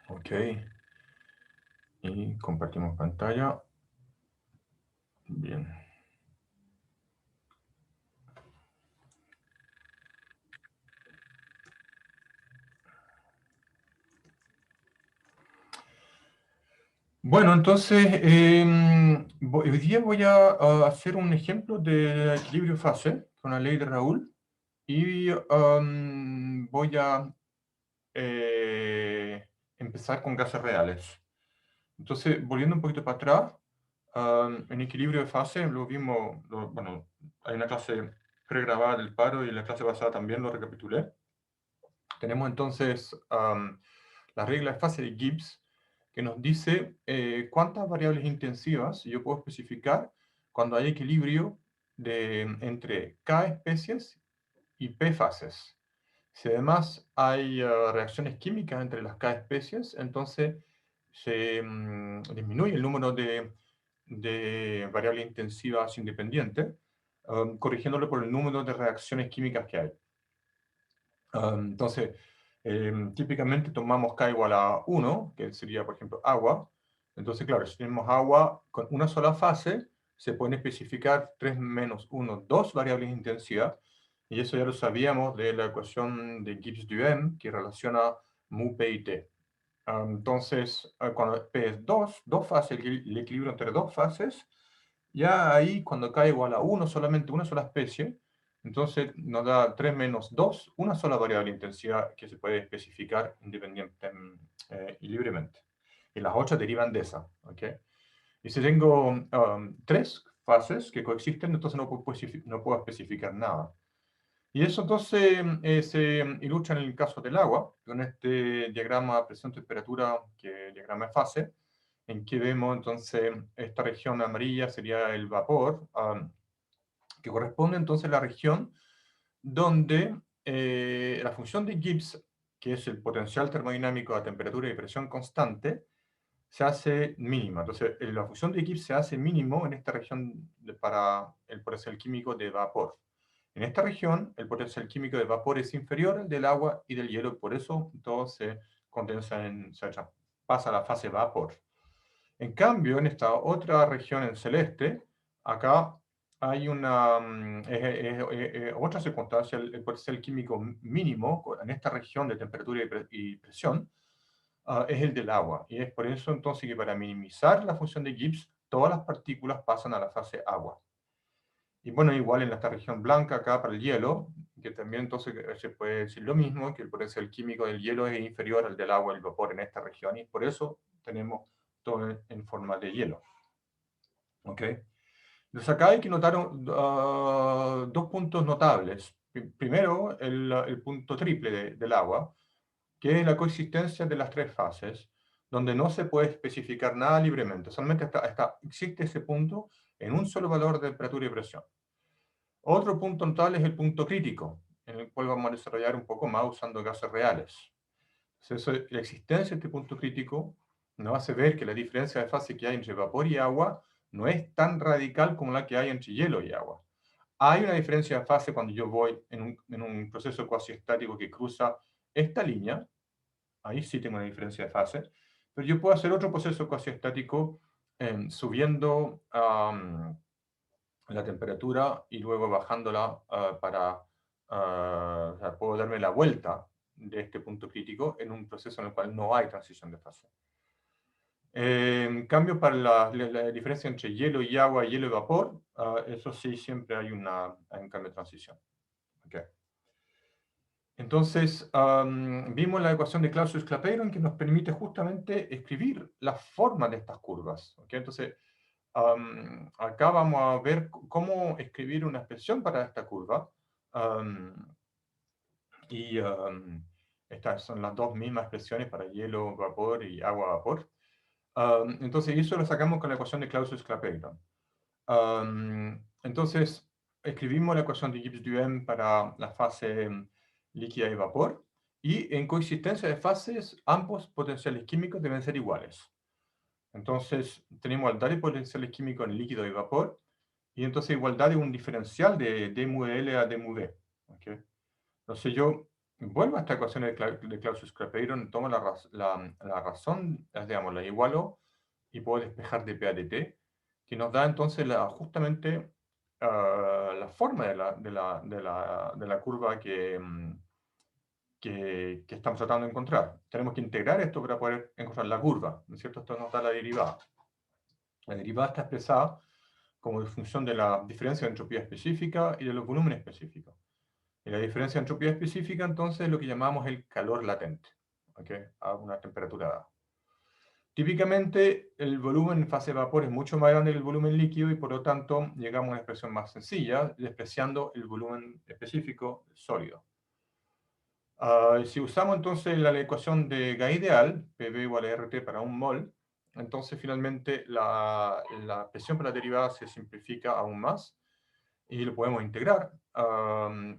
Ok. Y compartimos pantalla. Bien. Bueno, entonces, hoy día voy a hacer un ejemplo de equilibrio fase con la ley de Raoul y voy a empezar con gases reales. Entonces, volviendo un poquito para atrás, en equilibrio de fase lo vimos, bueno, hay una clase pregrabada del paro y en la clase pasada también lo recapitulé. Tenemos entonces la regla de fase de Gibbs, que nos dice cuántas variables intensivas yo puedo especificar cuando hay equilibrio entre K especies y P fases. Si además hay reacciones químicas entre las K especies, entonces se disminuye el número de variables intensivas independientes, corrigiéndolo por el número de reacciones químicas que hay. Entonces, típicamente tomamos K igual a 1, que sería, por ejemplo, agua. Entonces, claro, si tenemos agua con una sola fase, se pueden especificar 3 menos 1, 2 variables de intensidad. Y eso ya lo sabíamos de la ecuación de Gibbs-Duhem, que relaciona mu, P y T. Entonces, cuando P es 2, dos fases, el equilibrio entre dos fases, ya ahí cuando K igual a 1, solamente una sola especie, entonces nos da 3 menos 2, una sola variable de intensidad que se puede especificar independiente y libremente. Y las otras derivan de esa. ¿Okay? Y si tengo 3 fases que coexisten, entonces no puedo especificar nada. Y eso entonces se ilustra en el caso del agua, con este diagrama presión-temperatura, que diagrama de fase, en que vemos entonces esta región amarilla sería el vapor, que corresponde entonces a la región donde la función de Gibbs, que es el potencial termodinámico a temperatura y presión constante, se hace mínima. Entonces, la función de Gibbs se hace mínimo en esta región para el potencial químico de vapor. En esta región, el potencial químico de vapor es inferior al del agua y del hielo, por eso todo se condensa pasa a la fase vapor. En cambio, en esta otra región en celeste, acá hay una otra circunstancia, el potencial químico mínimo en esta región de temperatura y presión es el del agua. Y es por eso entonces que para minimizar la función de Gibbs, todas las partículas pasan a la fase agua. Y bueno, igual en esta región blanca acá para el hielo, que también entonces se puede decir lo mismo, que el potencial químico del hielo es inferior al del agua y el vapor en esta región, y por eso tenemos todo en forma de hielo. ¿Ok? Entonces acá hay que notar dos puntos notables. Primero, el punto triple del agua, que es la coexistencia de las tres fases, donde no se puede especificar nada libremente. Solamente existe ese punto en un solo valor de temperatura y presión. Otro punto notable es el punto crítico, en el cual vamos a desarrollar un poco más usando gases reales. Entonces, la existencia de este punto crítico nos hace ver que la diferencia de fase que hay entre vapor y agua no es tan radical como la que hay entre hielo y agua. Hay una diferencia de fase cuando yo voy en un proceso cuasi estático que cruza esta línea, ahí sí tengo una diferencia de fase, pero yo puedo hacer otro proceso cuasi estático subiendo la temperatura y luego bajándola o sea, puedo darme la vuelta de este punto crítico en un proceso en el cual no hay transición de fase. En cambio, para la diferencia entre hielo y agua, hielo y vapor, eso sí, siempre hay un cambio de transición. Okay. Entonces, vimos la ecuación de Clausius-Clapeyron que nos permite justamente escribir la forma de estas curvas. Okay. Entonces, acá vamos a ver cómo escribir una expresión para esta curva. Y estas son las dos mismas expresiones para hielo, vapor y agua, vapor. Entonces, eso lo sacamos con la ecuación de Clausius-Clapeyron. Entonces, escribimos la ecuación de Gibbs-Duhem para la fase líquida y vapor. Y en coexistencia de fases, ambos potenciales químicos deben ser iguales. Entonces, tenemos igualdad de potenciales químicos en líquido y vapor, y entonces igualdad de un diferencial de d mu de L a d mu d. ¿Okay? Entonces yo vuelvo a esta ecuación de Clausius-Clapeyron, tomo la razón, digamos, la igualo y puedo despejar de P a dt, que nos da entonces justamente la forma de la curva que estamos tratando de encontrar. Tenemos que integrar esto para poder encontrar la curva, ¿no es cierto? Esto nos da la derivada. La derivada está expresada como función de la diferencia de entropía específica y de los volúmenes específicos. Y la diferencia de entropía específica, entonces, es lo que llamamos el calor latente, ¿ok? A una temperatura dada. Típicamente, el volumen en fase de vapor es mucho más grande que el volumen líquido y, por lo tanto, llegamos a una expresión más sencilla, despreciando el volumen específico sólido. Si usamos entonces la ecuación de Gas ideal, PV igual a RT para un mol, entonces finalmente la expresión para la derivada se simplifica aún más y lo podemos integrar,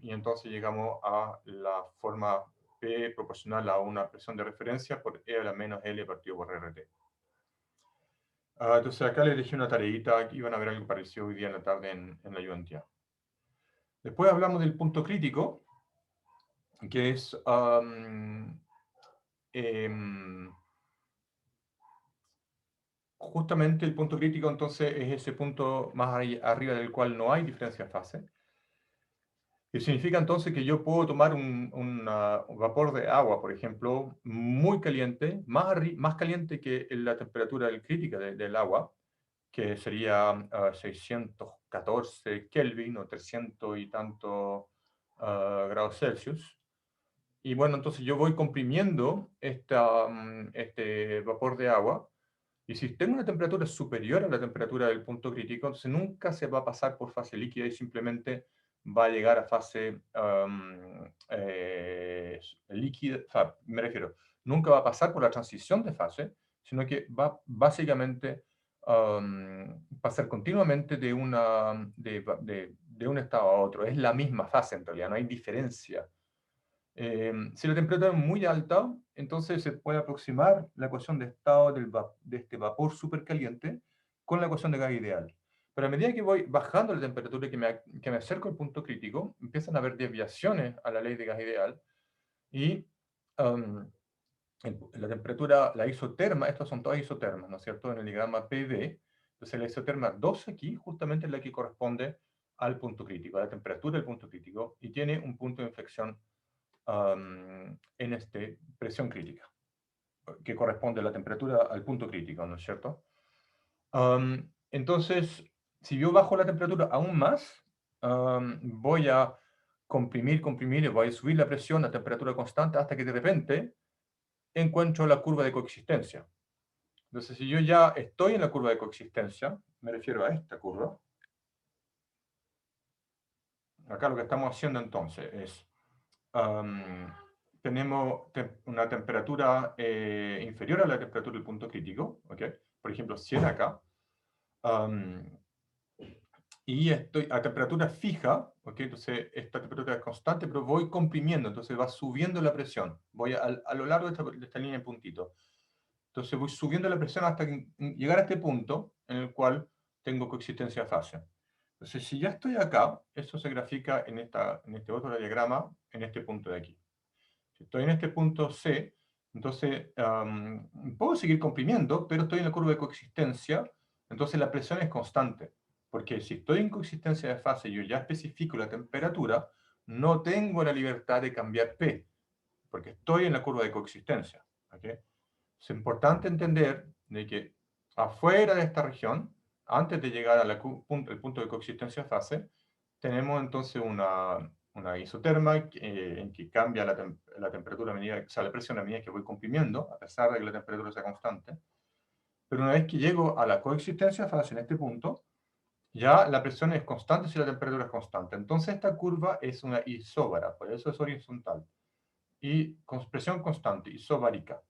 y entonces llegamos a la forma P proporcional a una presión de referencia por E a la menos L partido por RT. Entonces acá les dejé una tareita, que iban a ver algo parecido hoy día en la tarde en la ayudantía. Después hablamos del punto crítico, que es justamente el punto crítico, entonces, es ese punto más arriba del cual no hay diferencia de fase. Y significa entonces que yo puedo tomar un vapor de agua, por ejemplo, muy caliente, más caliente que la temperatura crítica del agua, que sería 614 Kelvin o 300 y tanto grados Celsius. Y bueno, entonces yo voy comprimiendo este vapor de agua, y si tengo una temperatura superior a la temperatura del punto crítico, entonces nunca se va a pasar por fase líquida y simplemente va a llegar a fase líquida, o sea, me refiero, nunca va a pasar por la transición de fase, sino que va básicamente pasar continuamente de un estado a otro. Es la misma fase en realidad, no hay diferencia. Si la temperatura es muy alta, entonces se puede aproximar la ecuación de estado de este vapor supercaliente con la ecuación de gas ideal. Pero a medida que voy bajando la temperatura y que me acerco al punto crítico, empiezan a haber desviaciones a la ley de gas ideal y la temperatura, la isoterma, estas son todas isotermas, ¿no es cierto? En el diagrama PV, entonces la isoterma 2 aquí justamente es la que corresponde al punto crítico, a la temperatura del punto crítico, y tiene un punto de inflexión en presión crítica, que corresponde a la temperatura al punto crítico, ¿no es cierto? Entonces, si yo bajo la temperatura aún más, voy a comprimir, y voy a subir la presión a temperatura constante hasta que de repente encuentro la curva de coexistencia. Entonces, si yo ya estoy en la curva de coexistencia, me refiero a esta curva. Acá lo que estamos haciendo entonces es tenemos una temperatura inferior a la temperatura del punto crítico, ¿ok? Por ejemplo, 100 acá. Y estoy a temperatura fija, ¿ok? Entonces esta temperatura es constante, pero voy comprimiendo, entonces va subiendo la presión. Voy a lo largo de esta línea de puntito. Entonces voy subiendo la presión hasta llegar a este punto en el cual tengo coexistencia de fase. Entonces, si ya estoy acá, eso se grafica en este otro diagrama, en este punto de aquí. Si estoy en este punto C, entonces puedo seguir comprimiendo, pero estoy en la curva de coexistencia, entonces la presión es constante. Porque si estoy en coexistencia de fase y yo ya especifico la temperatura, no tengo la libertad de cambiar P, porque estoy en la curva de coexistencia. ¿Okay? Es importante entender de que afuera de esta región, antes de llegar al punto de coexistencia de fase, tenemos entonces una isoterma en que cambia la temperatura a medida, o sea, la presión a medida que voy comprimiendo, a pesar de que la temperatura sea constante. Pero una vez que llego a la coexistencia de fase en este punto, ya la presión es constante si la temperatura es constante. Entonces esta curva es una isóbara, por eso es horizontal. Y con presión constante, isobárica.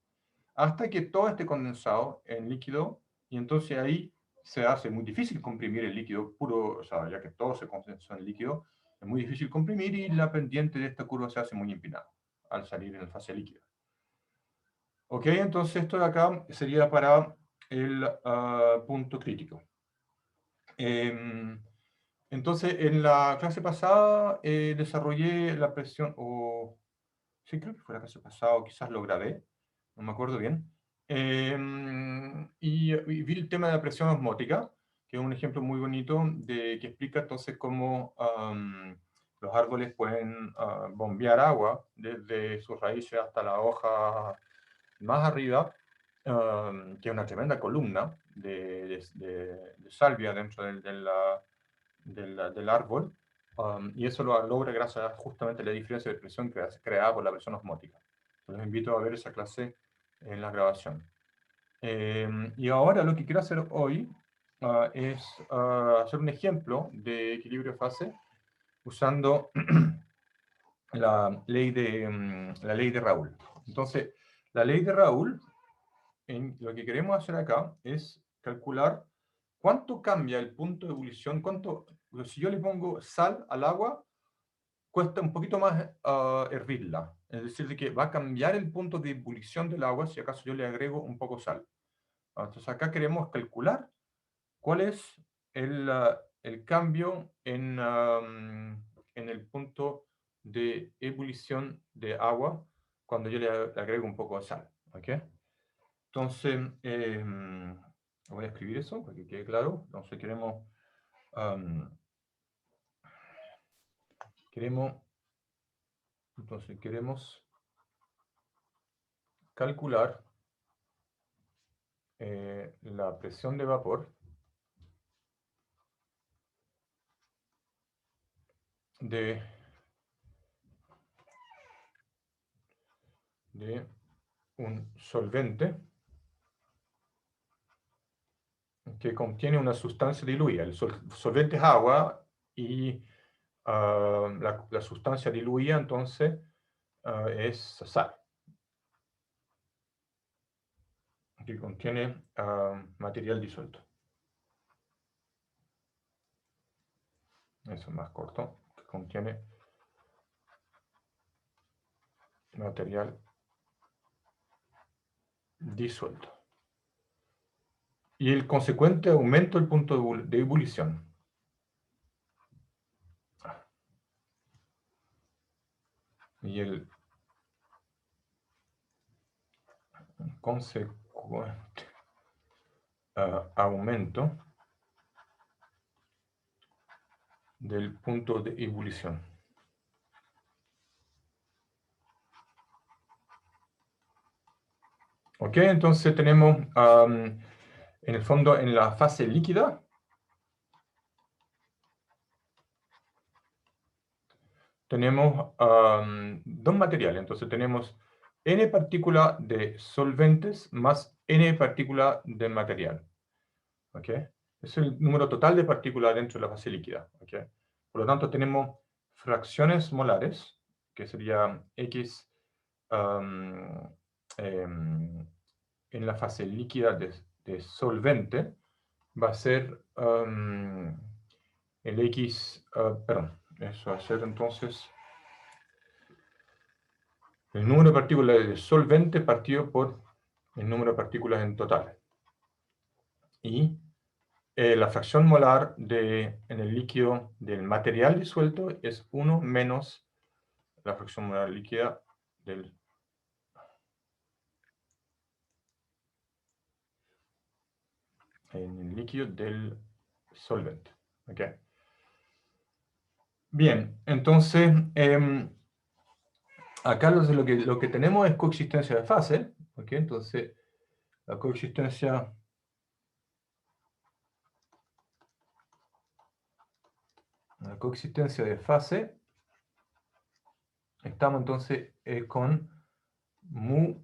Hasta que todo esté condensado en líquido, y entonces ahí se hace muy difícil comprimir el líquido puro, o sea, ya que todo se condensó en líquido, es muy difícil comprimir y la pendiente de esta curva se hace muy empinada al salir en fase líquida. Ok, entonces esto de acá sería para el punto crítico. Entonces, en la clase pasada desarrollé la presión, Sí, creo que fue la clase pasada, quizás lo grabé, no me acuerdo bien. Y vi el tema de la presión osmótica, que es un ejemplo muy bonito que explica entonces cómo los árboles pueden bombear agua desde sus raíces hasta la hoja más arriba, que es una tremenda columna de salvia dentro del árbol, y eso lo logra gracias a justamente la diferencia de presión creada por la presión osmótica. Los invito a ver esa clase en la grabación. Y ahora lo que quiero hacer hoy es hacer un ejemplo de equilibrio de fase usando la ley de Raoul. Entonces, la ley de Raoul, lo que queremos hacer acá es calcular cuánto cambia el punto de ebullición, si yo le pongo sal al agua, cuesta un poquito más hervirla. Es decir, de que va a cambiar el punto de ebullición del agua si acaso yo le agrego un poco sal. Entonces acá queremos calcular cuál es el cambio en el punto de ebullición de agua cuando yo le agrego un poco de sal. ¿Okay? Entonces, voy a escribir eso para que quede claro. Entonces queremos calcular la presión de vapor de un solvente que contiene una sustancia diluida. El solvente es agua y la sustancia diluida entonces es sal, que contiene material disuelto. Eso es más corto, que contiene material disuelto. Y el consecuente aumento del punto de ebullición. Y el consecuente aumento del punto de ebullición. Ok, entonces tenemos en el fondo en la fase líquida tenemos dos materiales. Entonces tenemos n partículas de solventes más n partículas de material. ¿Ok? Es el número total de partículas dentro de la fase líquida. ¿Ok? Por lo tanto, tenemos fracciones molares, que sería X en la fase líquida de solvente, va a ser el X, perdón, eso va a ser entonces el número de partículas de solvente partido por el número de partículas en total. Y la fracción molar en el líquido del material disuelto es 1 menos la fracción molar líquida del en el líquido del solvente. ¿Okay? Bien, entonces acá lo que tenemos es coexistencia de fase. ¿Okay? Entonces la coexistencia de fase, estamos entonces con mu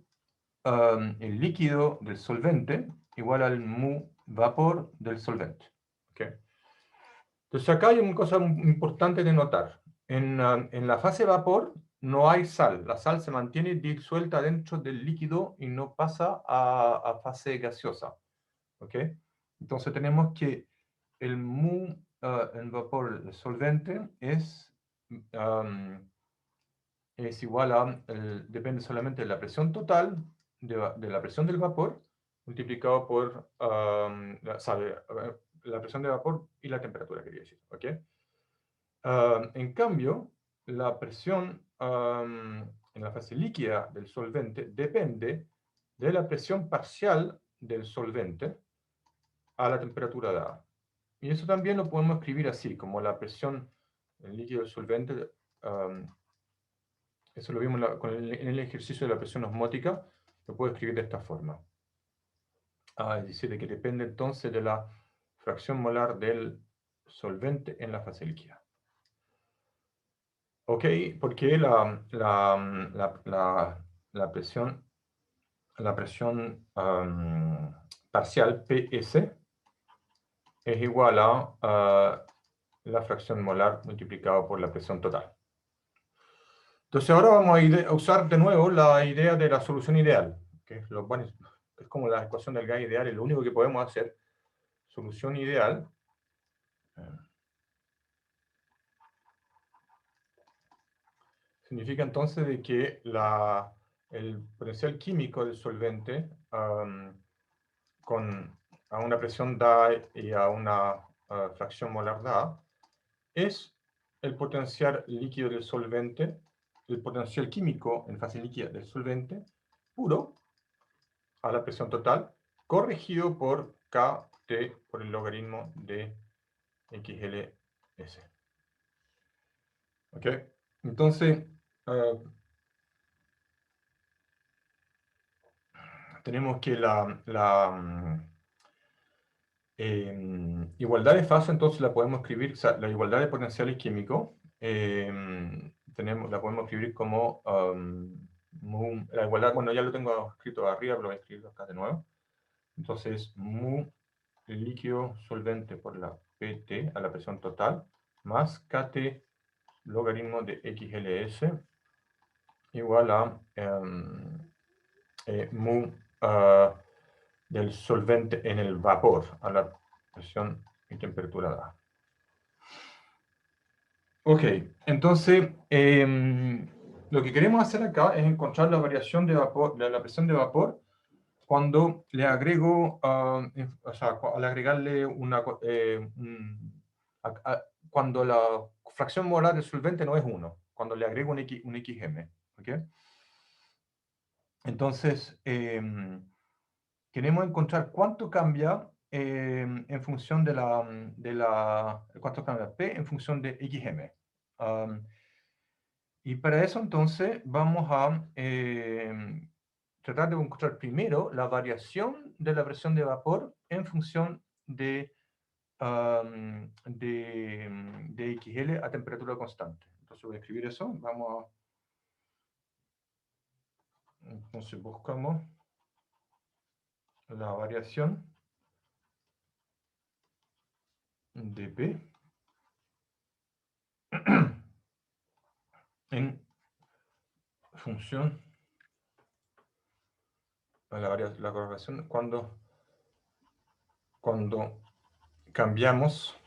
el líquido del solvente igual al mu vapor del solvente. ¿Okay? Entonces acá hay una cosa importante de notar. En la fase vapor no hay sal. La sal se mantiene disuelta dentro del líquido y no pasa a fase gaseosa. ¿Okay? Entonces tenemos que el mu en vapor del solvente es igual a, depende solamente de la presión total, de la presión del vapor, multiplicado por la presión de vapor y la temperatura, quería decir. ¿Okay? En cambio, la presión en la fase líquida del solvente depende de la presión parcial del solvente a la temperatura dada. Y eso también lo podemos escribir así, como la presión del líquido del solvente. Eso lo vimos en el ejercicio de la presión osmótica. Lo puedo escribir de esta forma. Es decir, de que depende entonces de la fracción molar del solvente en la fase líquida. Ok, porque la presión parcial PS es igual a la fracción molar multiplicado por la presión total. Entonces ahora vamos a usar de nuevo la idea de la solución ideal, que es, es como la ecuación del gas ideal, es lo único que podemos hacer. Solución ideal significa entonces de que el potencial químico del solvente a una presión dada y a una fracción molar dada es el potencial líquido del solvente, el potencial químico en fase líquida del solvente puro a la presión total, corregido por Kt por el logaritmo de XLS. ¿Ok? Entonces, tenemos que igualdad de fase, entonces la podemos escribir, o sea, la igualdad de potenciales químicos, la podemos escribir como la igualdad, bueno, ya lo tengo escrito arriba, pero lo voy a escribir acá de nuevo. Entonces, mu líquido solvente por la PT a la presión total, más Kt logaritmo de XLS, igual a mu del solvente en el vapor a la presión y temperatura dada. Ok, entonces lo que queremos hacer acá es encontrar la variación de vapor, de la presión de vapor cuando le agrego, o sea, al agregarle cuando la fracción molar del solvente no es 1, cuando le agrego un XM. ¿Okay? Entonces, queremos encontrar cuánto cambia en función cuánto cambia P en función de XM. Y para eso entonces vamos a tratar de encontrar primero la variación de la presión de vapor en función de XL a temperatura constante. Entonces voy a escribir eso. Entonces buscamos la variación de P en función a la correlación cuando cambiamos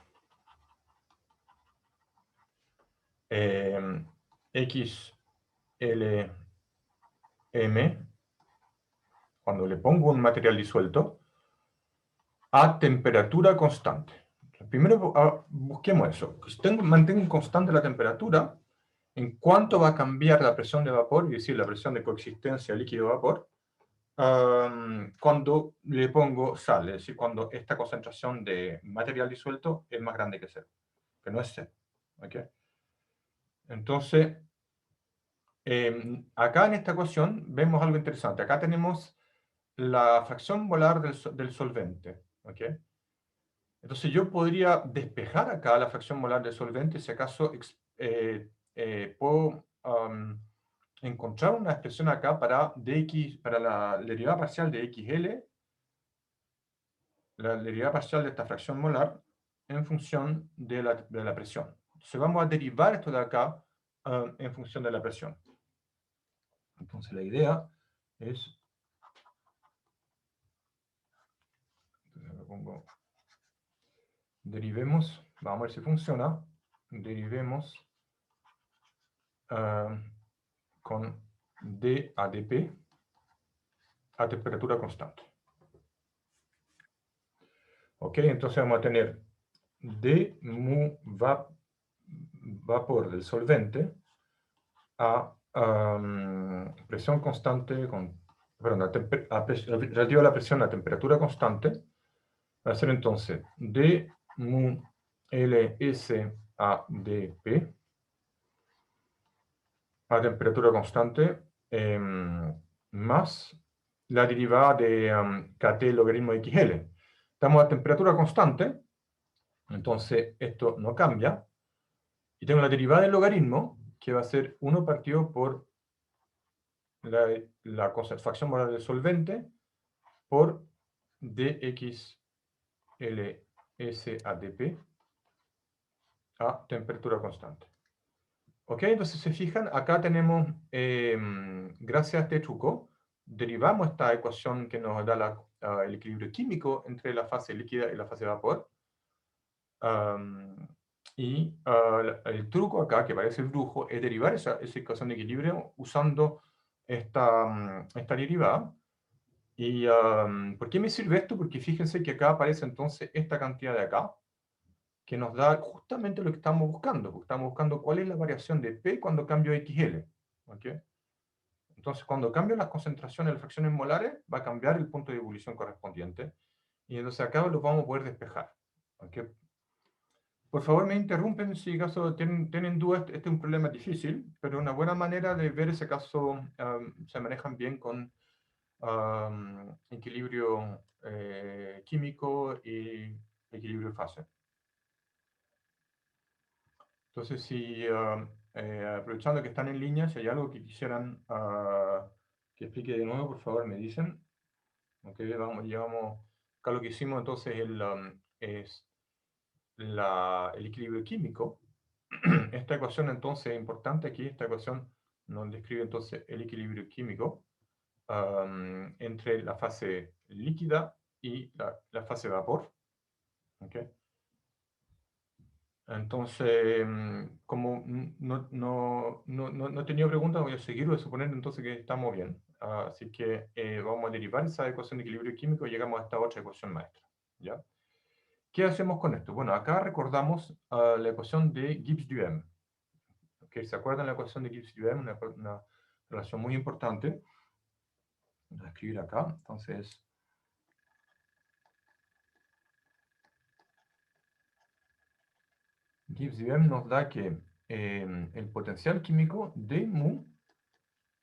XLM, cuando le pongo un material disuelto, a temperatura constante. Primero busquemos eso. Si mantengo constante la temperatura, ¿en cuánto va a cambiar la presión de vapor, es decir, la presión de coexistencia líquido-vapor, cuando le pongo sal? Es decir, cuando esta concentración de material disuelto es más grande que 0, que no es 0. ¿Okay? Entonces, acá en esta ecuación vemos algo interesante. Acá tenemos la fracción molar del solvente. ¿Okay? Entonces yo podría despejar acá la fracción molar del solvente si acaso puedo encontrar una expresión acá para la derivada parcial de XL, la derivada parcial de esta fracción molar en función de la presión. Entonces vamos a derivar esto de acá en función de la presión. Entonces la idea es, entonces pongo, derivemos, vamos a ver si funciona, derivemos con d a dp a temperatura constante. Ok, entonces vamos a tener d mu vapor del solvente a presión constante con, perdón, relativo a la presión, la temperatura constante, va a ser entonces d mu Ls a dp a temperatura constante más la derivada de kt logaritmo de xl. Estamos a temperatura constante, entonces esto no cambia. Y tengo la derivada del logaritmo, que va a ser 1 partido por la fracción molar del solvente por dxls adp a temperatura constante. ¿Ok? Entonces, se fijan, acá tenemos, gracias a este truco, derivamos esta ecuación que nos da el equilibrio químico entre la fase líquida y la fase vapor. El truco acá, que parece el brujo, es derivar esa ecuación de equilibrio usando esta derivada. ¿Y por qué me sirve esto? Porque fíjense que acá aparece entonces esta cantidad de acá, que nos da justamente lo que estamos buscando. Estamos buscando cuál es la variación de P cuando cambio XL. ¿Okay? Entonces, cuando cambio las concentraciones de las fracciones molares, va a cambiar el punto de ebullición correspondiente. Y entonces acá lo vamos a poder despejar. ¿Okay? Por favor, me interrumpen si acaso tienen dudas. Este es un problema difícil, pero una buena manera de ver ese caso se manejan bien con equilibrio químico y equilibrio fase. Entonces, si aprovechando que están en línea, si hay algo que quisieran que explique de nuevo, por favor me dicen. Ok, llevamos, acá lo que hicimos entonces es el equilibrio químico. Esta ecuación entonces es importante aquí, esta ecuación nos describe entonces el equilibrio químico entre la fase líquida y la fase vapor. ¿Okay? Entonces, como no he tenido preguntas, voy a seguir, voy a suponer entonces que estamos bien. Así que vamos a derivar esa ecuación de equilibrio químico y llegamos a esta otra ecuación maestra. ¿Ya? ¿Qué hacemos con esto? Bueno, acá recordamos la ecuación de Gibbs-Duhem. ¿Okay? ¿Se acuerdan la ecuación de Gibbs-Duhem? Una relación muy importante. Voy a escribir acá. Entonces, Gibbs-Duhem nos da que el potencial químico de mu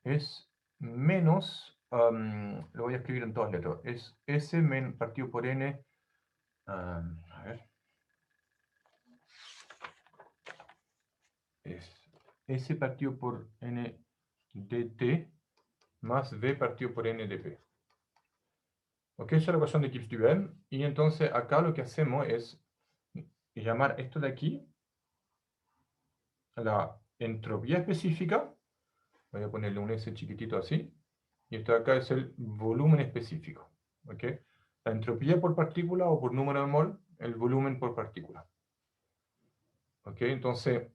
es menos, lo voy a escribir en todas letras, es S partido por N, a ver, es S partido por N dt más V partido por N dp. Ok, esa es la ecuación de Gibbs-Duhem, y entonces acá lo que hacemos es llamar esto de aquí la entropía específica, voy a ponerle un S chiquitito así, y esto de acá es el volumen específico. ¿Ok? La entropía por partícula o por número de mol, el volumen por partícula. ¿Ok? Entonces,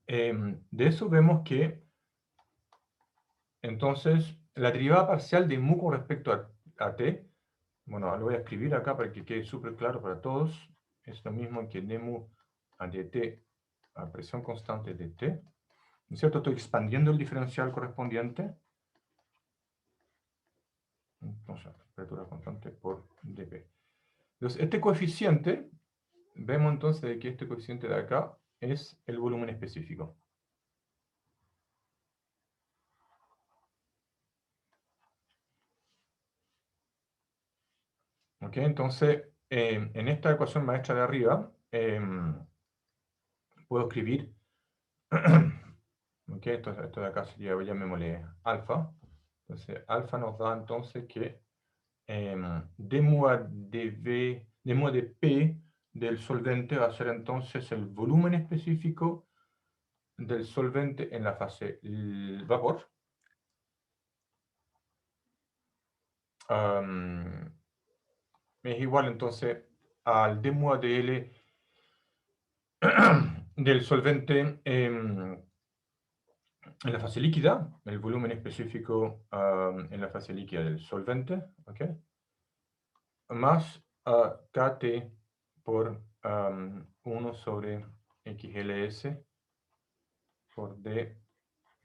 de eso vemos que, entonces, la derivada parcial de mu con respecto a t, bueno, lo voy a escribir acá para que quede súper claro para todos, es lo mismo que dmu a dt a presión constante de t. ¿No es cierto? Estoy expandiendo el diferencial correspondiente. Entonces, temperatura constante por dp. Entonces, este coeficiente, vemos entonces que este coeficiente de acá es el volumen específico. ¿Ok? Entonces, en esta ecuación maestra de arriba, puedo escribir, ¿ok? Esto de acá sería, llamémosle alfa. Entonces, alfa nos da entonces que d mu de P del solvente va a ser entonces el volumen específico del solvente en la fase vapor. Es igual entonces al d mu de L del solvente en la fase líquida, el volumen específico en la fase líquida del solvente, ¿ok? Más Kt por 1 sobre XLS por D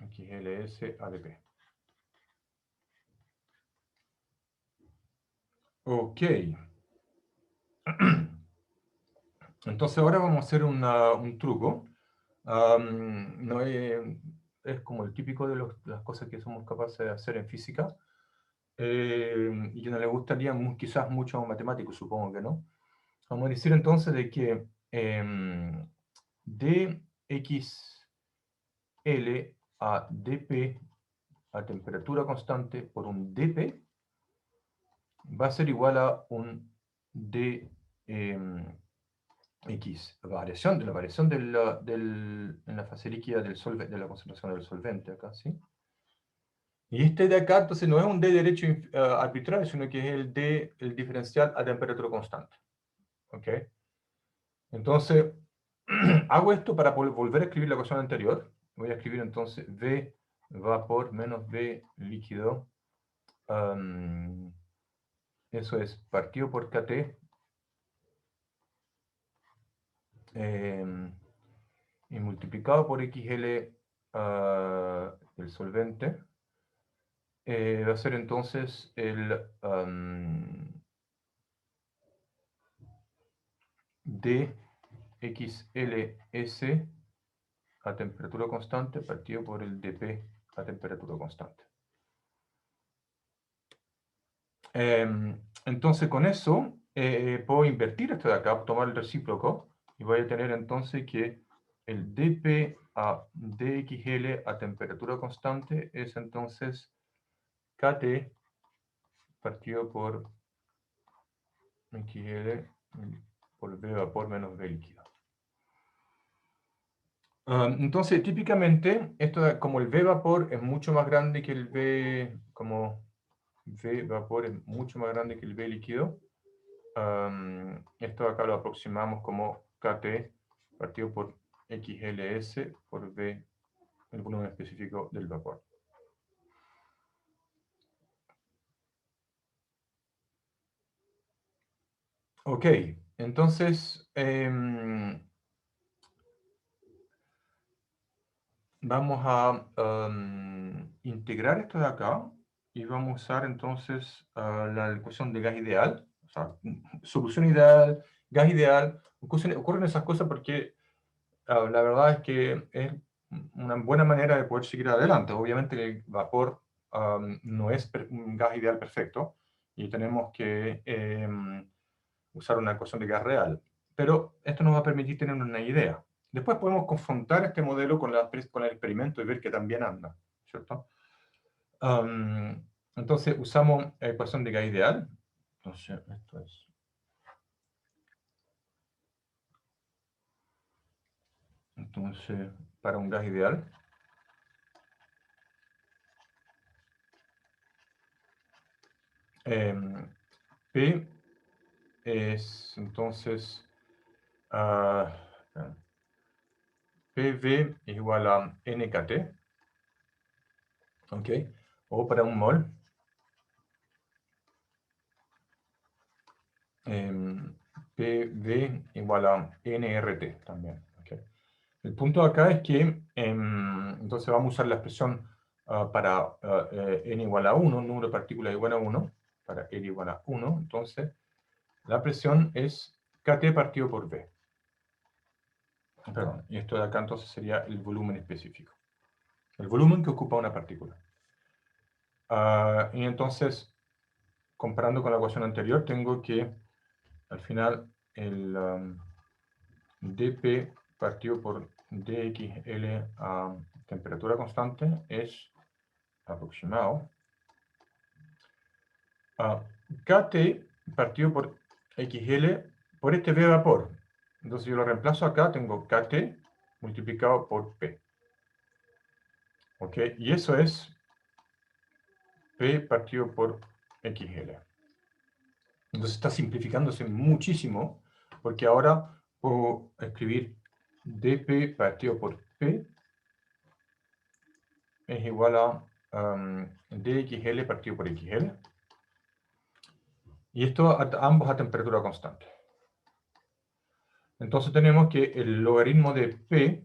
XLS ADP. Ok. Entonces ahora vamos a hacer un truco. No es como el típico de las cosas que somos capaces de hacer en física. Y que no le gustaría quizás mucho a un matemático, supongo que no. Vamos a decir entonces de que dxl a dp a temperatura constante por un dp va a ser igual a un dx, variación de la variación en la fase líquida de la concentración del solvente acá, ¿sí? Y este de acá, entonces, no es un d derecho arbitrario, sino que es el diferencial a temperatura constante. ¿Ok? Entonces, hago esto para volver a escribir la ecuación anterior. Voy a escribir entonces V vapor menos V líquido. Eso es partido por KT. Y multiplicado por XL del solvente. Va a ser entonces el dXLS a temperatura constante partido por el dP a temperatura constante. Entonces con eso puedo invertir esto de acá, tomar el recíproco y voy a tener entonces que el dP a dXL a temperatura constante es entonces KT partido por XL por V vapor menos V líquido. Entonces, típicamente, como el V vapor es mucho más grande que el V, como V vapor es mucho más grande que el V líquido, esto acá lo aproximamos como KT partido por XLS por V, el volumen específico del vapor. Ok, entonces vamos a integrar esto de acá y vamos a usar entonces la ecuación de gas ideal, o sea, solución ideal, gas ideal. Ocurren esas cosas porque la verdad es que es una buena manera de poder seguir adelante. Obviamente el vapor no es un gas ideal perfecto y tenemos que usar una ecuación de gas real. Pero esto nos va a permitir tener una idea. Después podemos confrontar este modelo con el experimento y ver que también anda, ¿cierto? Entonces usamos la ecuación de gas ideal. Entonces, esto es... Entonces, para un gas ideal, P es entonces PV es igual a NKT, ¿ok? O para un mol, PV igual a NRT también, ¿ok? El punto acá es que entonces vamos a usar la expresión para n igual a 1, número de partículas igual a 1, para L igual a 1, entonces la presión es KT partido por V. Perdón, y esto de acá entonces sería el volumen específico. El volumen que ocupa una partícula. Y entonces, comparando con la ecuación anterior, tengo que al final el dP partido por dxL a temperatura constante es aproximado a KT partido por XL por este V vapor. Entonces yo lo reemplazo acá, tengo KT multiplicado por P. ¿Ok? Y eso es P partido por XL. Entonces está simplificándose muchísimo, porque ahora puedo escribir dP partido por P es igual a dxL partido por XL. Y esto ambos a temperatura constante. Entonces tenemos que el logaritmo de P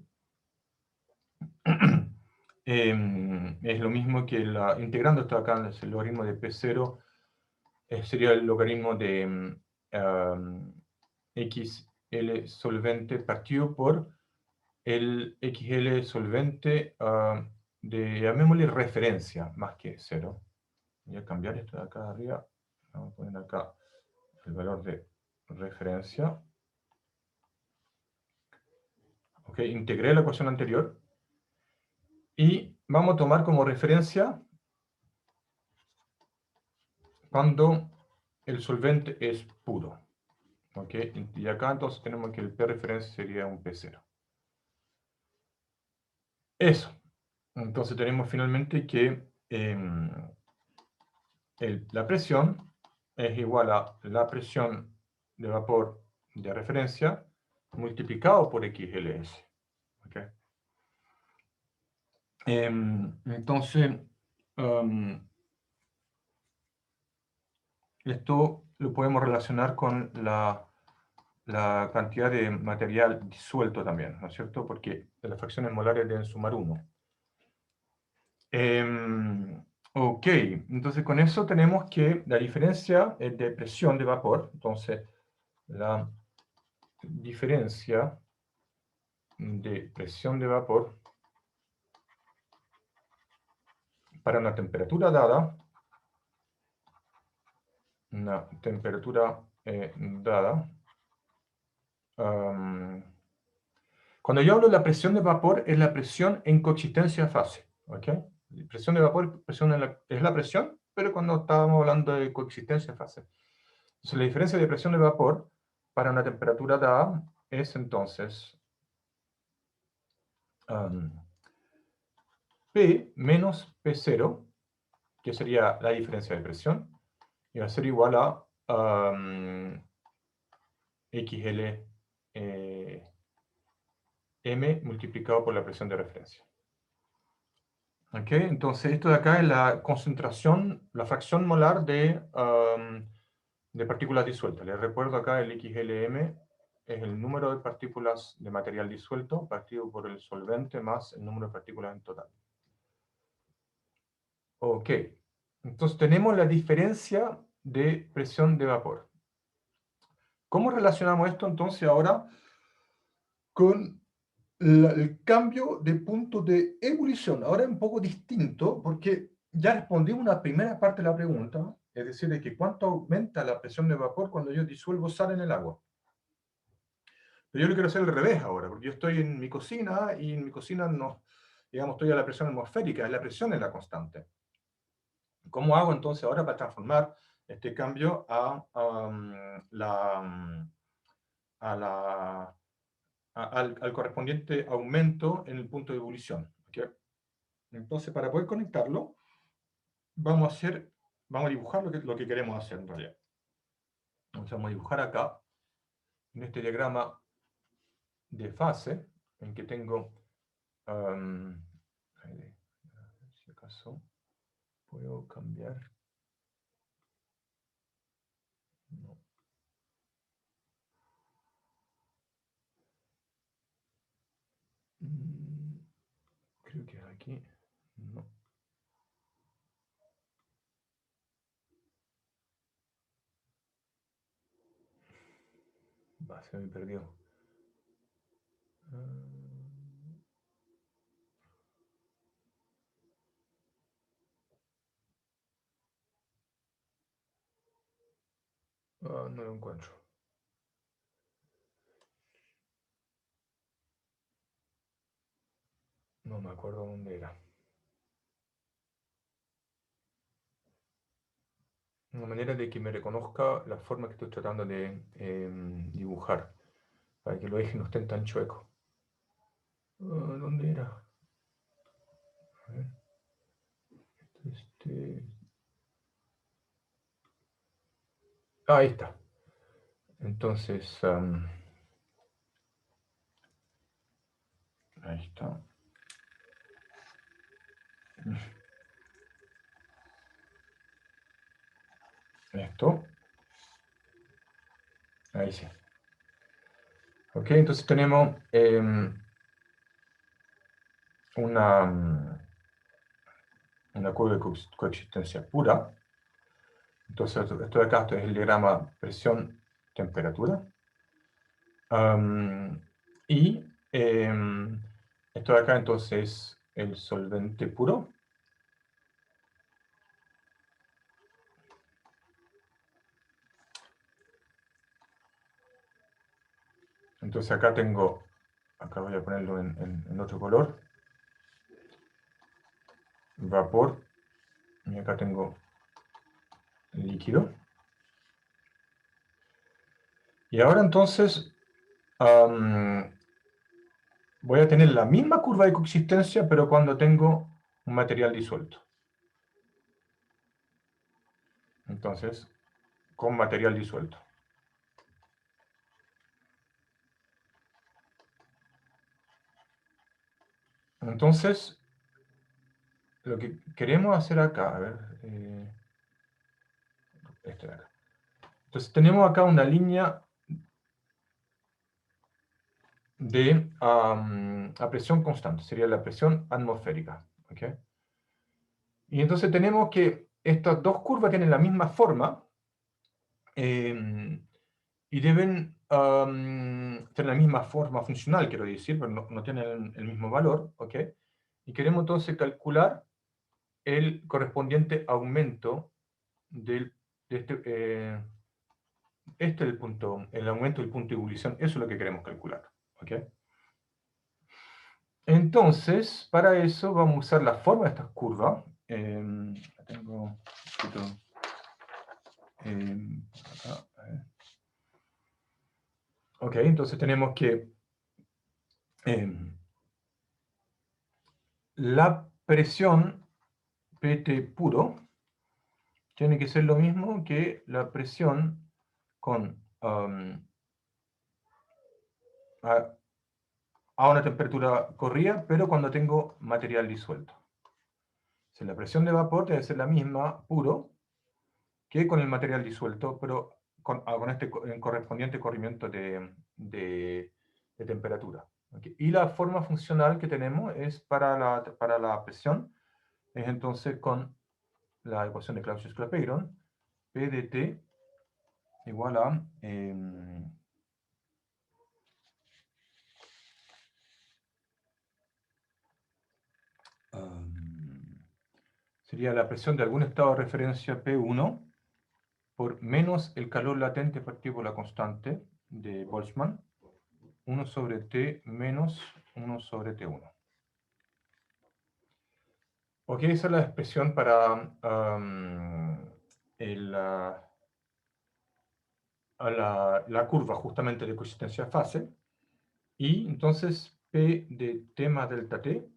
es lo mismo que integrando esto acá, el logaritmo de P0 sería el logaritmo de XL solvente partido por el XL solvente de, llamémosle referencia, más que 0. Voy a cambiar esto de acá arriba. Vamos a poner acá el valor de referencia. Ok, integré la ecuación anterior. Y vamos a tomar como referencia cuando el solvente es puro. ¿Ok? Y acá entonces tenemos que el P referencia sería un P0. Eso. Entonces tenemos finalmente que la presión es igual a la presión de vapor de referencia multiplicado por XLS. ¿Ok? Entonces, esto lo podemos relacionar con la cantidad de material disuelto también, ¿no es cierto? Porque las fracciones molares deben sumar 1. Ok, entonces con eso tenemos que la diferencia es de presión de vapor. Entonces, la diferencia de presión de vapor para una temperatura dada, cuando yo hablo de la presión de vapor, es la presión en coexistencia de fase. ¿Ok? Presión de vapor es la presión, pero cuando estábamos hablando de coexistencia de fase. Entonces, la diferencia de presión de vapor para una temperatura dada es entonces P menos P0, que sería la diferencia de presión, y va a ser igual a XL M multiplicado por la presión de referencia. ¿Ok? Entonces, esto de acá es la concentración, la fracción molar de partículas disueltas. Les recuerdo acá el XLM es el número de partículas de material disuelto partido por el solvente más el número de partículas en total. Ok. Entonces, tenemos la diferencia de presión de vapor. ¿Cómo relacionamos esto entonces ahora con el cambio de punto de ebullición? Ahora es un poco distinto porque ya respondí una primera parte de la pregunta, es decir, de que cuánto aumenta la presión de vapor cuando yo disuelvo sal en el agua. Pero yo lo quiero hacer al revés ahora, porque yo estoy en mi cocina y en mi cocina no, digamos, estoy a la presión atmosférica, la presión es la constante. ¿Cómo hago entonces ahora para transformar este cambio al correspondiente aumento en el punto de ebullición? ¿Okay? Entonces, para poder conectarlo, vamos a dibujar lo que queremos hacer en realidad. Entonces, vamos a dibujar acá, en este diagrama de fase, en que tengo, si acaso puedo cambiar. No. Creo que es aquí. No. Se me perdió. No lo encuentro. No me acuerdo dónde era. Una manera de que me reconozca la forma que estoy tratando de dibujar, para que los ejes no estén tan chuecos. ¿Dónde era? A ver. Ahí está. Entonces, ahí está. Esto. Ahí sí. Ok, entonces tenemos una una curva de coexistencia pura. Entonces, esto de acá, esto es el diagrama presión-temperatura. Y esto de acá, entonces, es el solvente puro. Entonces acá tengo, acá voy a ponerlo en otro color, vapor, y acá tengo líquido. Y ahora entonces voy a tener la misma curva de coexistencia, pero cuando tengo un material disuelto. Entonces, con material disuelto. Entonces, lo que queremos hacer acá, a ver, este de acá. Entonces tenemos acá una línea de a presión constante, sería la presión atmosférica. ¿Okay? Y entonces tenemos que estas dos curvas tienen la misma forma y deben tener la misma forma funcional, quiero decir, pero no tienen el mismo valor. ¿Okay? Y queremos entonces calcular el correspondiente aumento de este es el punto, el aumento del punto de ebullición, eso es lo que queremos calcular. ¿Okay? Entonces, para eso vamos a usar la forma de estas curvas. Tengo un poquito, acá, a ver. Ok, entonces tenemos que la presión PT puro tiene que ser lo mismo que la presión con a una temperatura corrida, pero cuando tengo material disuelto. Si la presión de vapor debe ser la misma puro que con el material disuelto, pero con este correspondiente corrimiento de temperatura. ¿Okay? Y la forma funcional que tenemos es para la presión, es entonces con la ecuación de Clausius-Clapeyron, P de T igual a sería la presión de algún estado de referencia P1 por menos el calor latente partido por la constante de Boltzmann, 1 sobre T menos 1 sobre T1. Ok, esa es la expresión para la curva justamente de coexistencia de fase. Y entonces P de T más delta T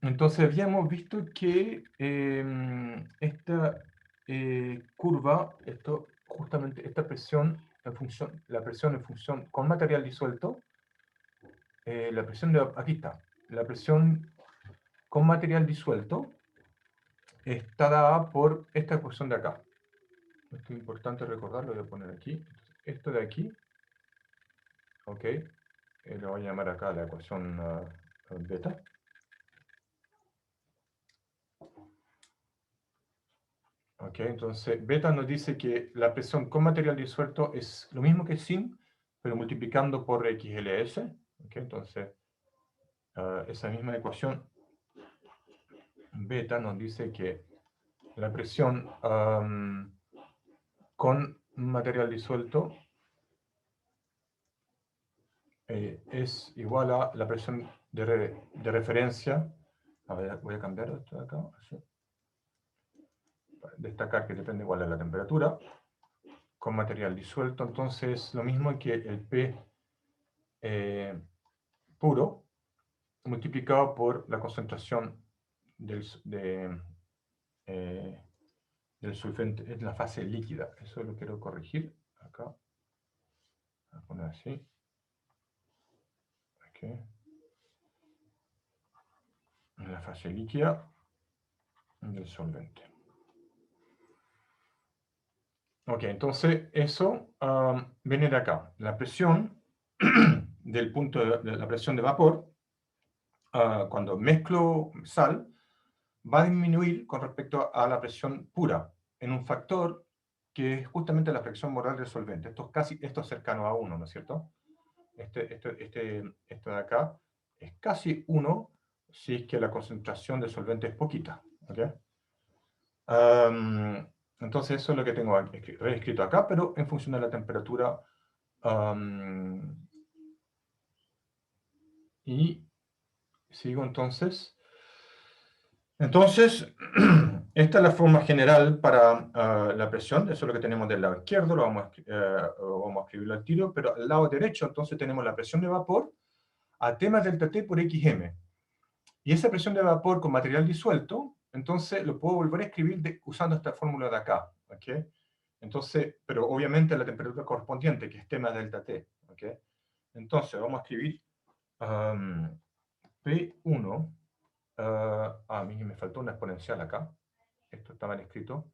entonces habíamos visto que esta curva, justamente esta presión, la presión en función con material disuelto, la presión aquí está, la presión con material disuelto está dada por esta ecuación de acá. Esto es importante recordarlo, lo voy a poner aquí. Entonces, esto de aquí, ok, lo voy a llamar acá la ecuación beta. Ok, entonces beta nos dice que la presión con material disuelto es lo mismo que sin, pero multiplicando por XLS. Ok, entonces esa misma ecuación beta nos dice que la presión con material disuelto es igual a la presión de referencia. A ver, voy a cambiar esto de acá. Así. Para destacar que depende igual de la temperatura. Con material disuelto, entonces lo mismo que el P puro multiplicado por la concentración del solvente en la fase líquida. Eso lo quiero corregir. Acá. Voy a poner así. Okay. En la fase líquida. del solvente. Ok, entonces eso viene de acá. La presión del punto de la presión de vapor, cuando mezclo sal, va a disminuir con respecto a la presión pura, en un factor que es justamente la fracción molar del solvente. Esto es cercano a 1, ¿no es cierto? Esto de acá es casi 1 si es que la concentración de solvente es poquita. ¿Okay? Entonces eso es lo que tengo reescrito acá, pero en función de la temperatura. Y sigo entonces. Entonces, esta es la forma general para la presión. Eso es lo que tenemos del lado izquierdo, vamos a escribirlo al tiro, pero al lado derecho entonces tenemos la presión de vapor a t más delta t por xm. Y esa presión de vapor con material disuelto, entonces lo puedo volver a escribir usando esta fórmula de acá. ¿Okay? Entonces, pero obviamente la temperatura correspondiente, que es t más delta t. ¿Okay? Entonces, vamos a escribir P1. A mí me faltó una exponencial acá. Esto está mal escrito.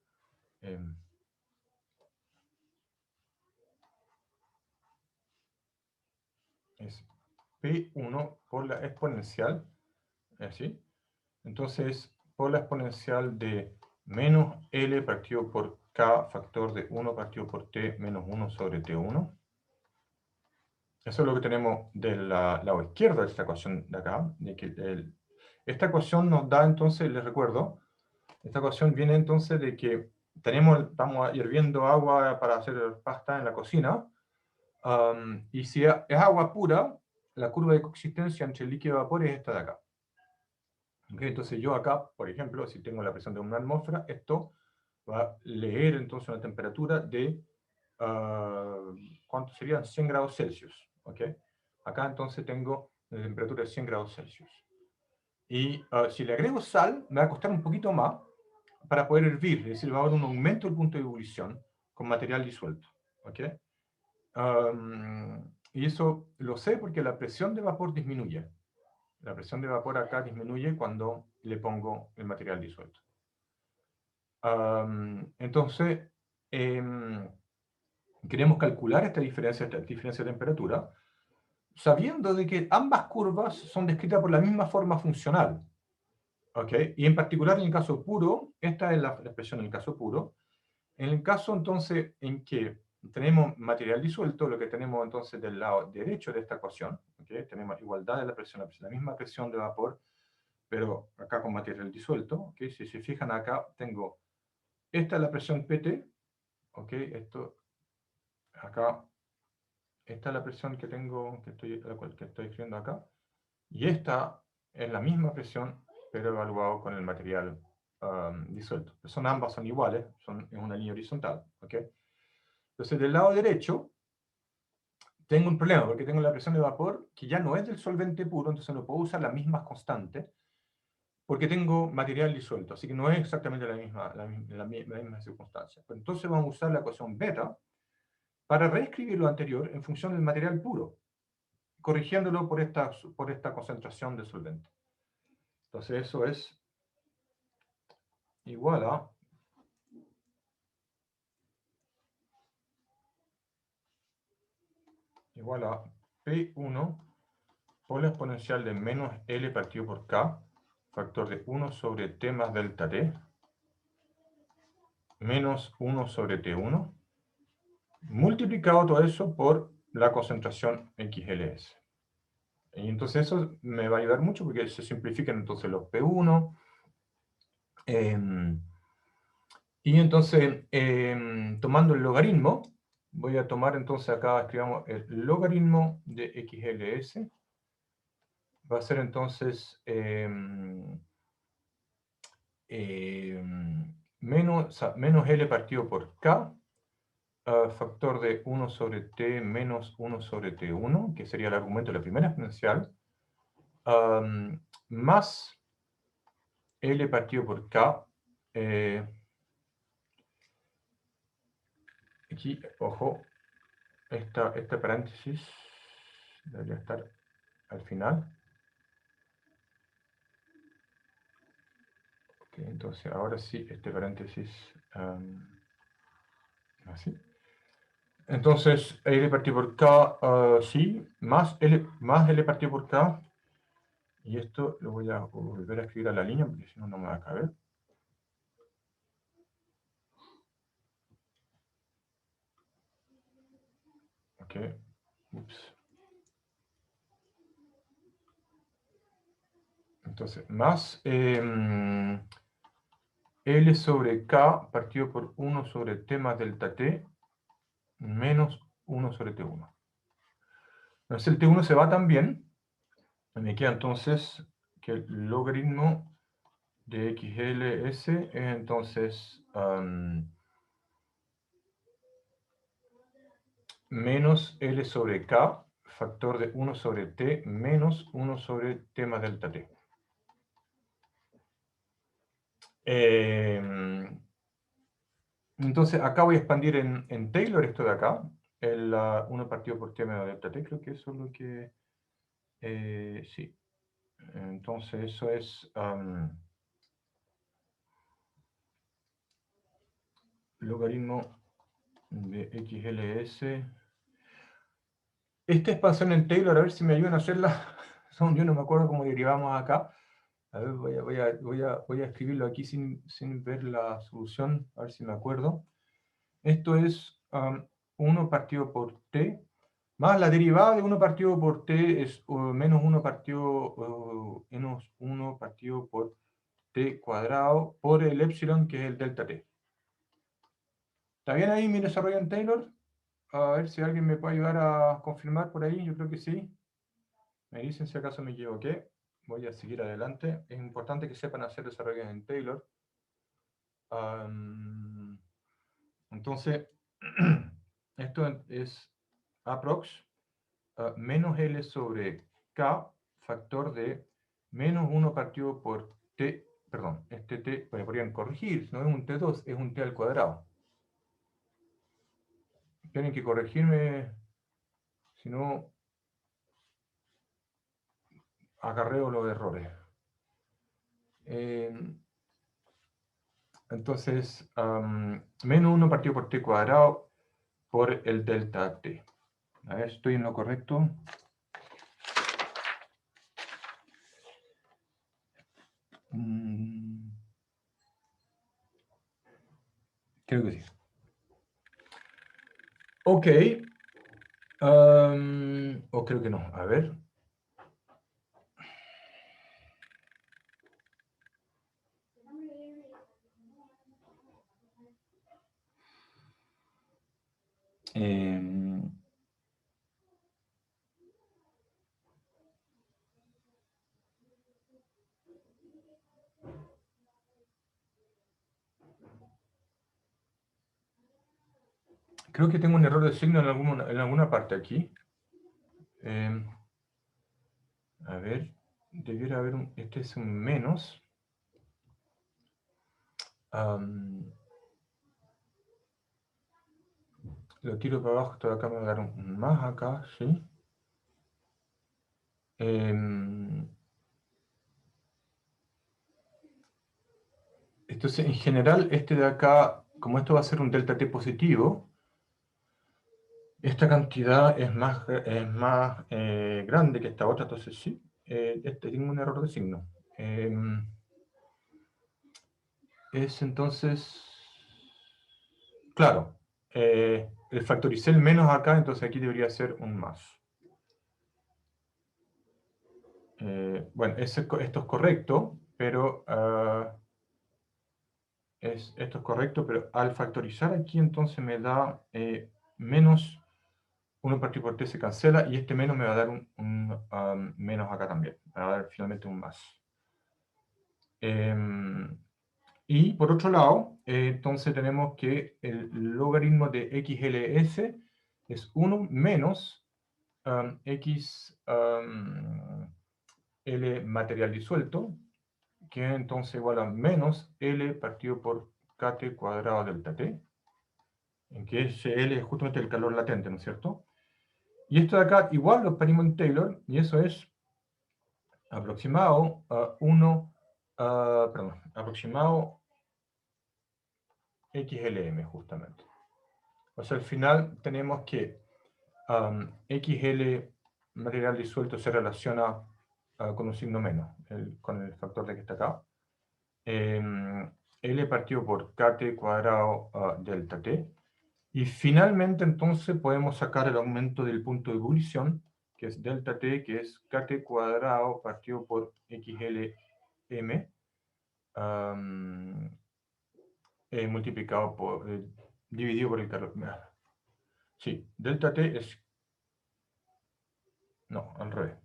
Es P1 por la exponencial. ¿Así? Entonces, por la exponencial de menos L partido por K factor de 1 partido por T menos 1 sobre T1. Eso es lo que tenemos del lado izquierdo de esta ecuación de acá. Esta ecuación nos da entonces, les recuerdo, esta ecuación viene entonces de que estamos hirviendo agua para hacer pasta en la cocina, y si es agua pura, la curva de coexistencia entre el líquido y vapor es esta de acá. ¿Okay? Entonces yo acá, por ejemplo, si tengo la presión de una atmósfera, esto va a leer entonces una temperatura de, ¿cuánto serían? 100 grados Celsius. ¿Okay? Acá entonces tengo la temperatura de 100 grados Celsius. Y si le agrego sal, me va a costar un poquito más para poder hervir, es decir, va a haber un aumento del punto de ebullición con material disuelto. ¿Okay? Y eso lo sé porque la presión de vapor disminuye. La presión de vapor acá disminuye cuando le pongo el material disuelto. Entonces, queremos calcular esta diferencia de temperatura, sabiendo de que ambas curvas son descritas por la misma forma funcional. ¿Okay? Y en particular en el caso puro, esta es la expresión en el caso puro. En el caso entonces en que tenemos material disuelto, lo que tenemos entonces del lado derecho de esta ecuación, ¿okay? Tenemos igualdad de la misma presión de vapor, pero acá con material disuelto. ¿Okay? Si se fijan acá, tengo, esta es la presión PT, ¿okay? Acá, esta es la presión que tengo, que estoy escribiendo acá, y esta es la misma presión, pero evaluado con el material disuelto. Ambas son iguales, es una línea horizontal. ¿Okay? Entonces, del lado derecho, tengo un problema, porque tengo la presión de vapor, que ya no es del solvente puro, entonces no puedo usar las mismas constantes, porque tengo material disuelto, así que no es exactamente la misma circunstancia. Pero entonces vamos a usar la ecuación beta para reescribir lo anterior en función del material puro, corrigiéndolo por esta concentración de solvente. Entonces eso es igual a P1 por la exponencial de menos L partido por K, factor de 1 sobre T más delta T, menos 1 sobre T1, multiplicado todo eso por la concentración XLS. Y entonces eso me va a ayudar mucho porque se simplifican entonces los P1. Y entonces, tomando el logaritmo, voy a tomar entonces acá, escribamos el logaritmo de XLS. Va a ser entonces menos L partido por K, factor de 1 sobre T menos 1 sobre T1, que sería el argumento de la primera exponencial, más L partido por K. Aquí, ojo, esta paréntesis debería estar al final. Ok. Entonces, ahora sí, este paréntesis, así. Entonces, L partido por K, sí, más L partido por K. Y esto lo voy a volver a escribir a la línea, porque si no, no me va a caber. Ok, ups. Entonces, más L sobre K partido por 1 sobre T más delta T menos 1 sobre T1. Entonces el T1 se va también. Me queda entonces que el logaritmo de XLS es entonces menos L sobre K, factor de 1 sobre T menos 1 sobre T más delta T. Entonces acá voy a expandir en Taylor esto de acá, el 1 partido por T menos delta T, creo que eso es lo que... sí. Entonces eso es logaritmo de XLS. Esta expansión en Taylor, a ver si me ayudan a hacerla. Yo no me acuerdo cómo derivamos acá. A ver, voy a escribirlo aquí sin ver la solución, a ver si me acuerdo. Esto es 1 partido por t, más la derivada de 1 partido por t es menos 1 partido por t cuadrado por el epsilon, que es el delta t. ¿Está bien ahí mi desarrollo en Taylor? A ver si alguien me puede ayudar a confirmar por ahí, yo creo que sí. Me dicen si acaso me equivoqué. Voy a seguir adelante. Es importante que sepan hacer desarrollos en Taylor. Entonces, esto es aprox menos L sobre K factor de menos 1 partido por T, perdón, este T, me podrían corregir, no es un T2, es un T al cuadrado. Tienen que corregirme, si no, acarreo los errores. Entonces, menos 1 partido por T cuadrado por el delta T. A ver, ¿estoy en lo correcto? Creo que sí. Ok. O creo que no. A ver. Creo que tengo un error de signo en alguna parte aquí. A ver, debiera haber un... Este es un menos. Lo tiro para abajo, esto de acá me va a dar un más acá, ¿sí? Entonces, en general, este de acá, como esto va a ser un delta t positivo, esta cantidad es más grande que esta otra, entonces sí, tengo un error de signo. Es entonces, claro, el factoricé el menos acá, entonces aquí debería ser un más. Bueno, esto es correcto, pero esto es correcto, pero al factorizar aquí entonces me da menos 1 partido por t se cancela, y este menos me va a dar un menos acá también, me va a dar finalmente un más. Y por otro lado, entonces tenemos que el logaritmo de XLS es 1 menos X L material disuelto, que entonces igual a menos L partido por KT cuadrado delta T, en que ese L es justamente el calor latente, ¿no es cierto? Y esto de acá igual lo expandimos en Taylor, y eso es aproximado a 1 perdón, aproximado XLM justamente. O sea, al final tenemos que XL material disuelto se relaciona con un signo menos, con el factor de que está acá. L partido por KT cuadrado delta T. Y finalmente entonces podemos sacar el aumento del punto de ebullición, que es delta T, que es KT cuadrado partido por XLM, multiplicado por, dividido por el calor. Sí, delta T es... No, al revés.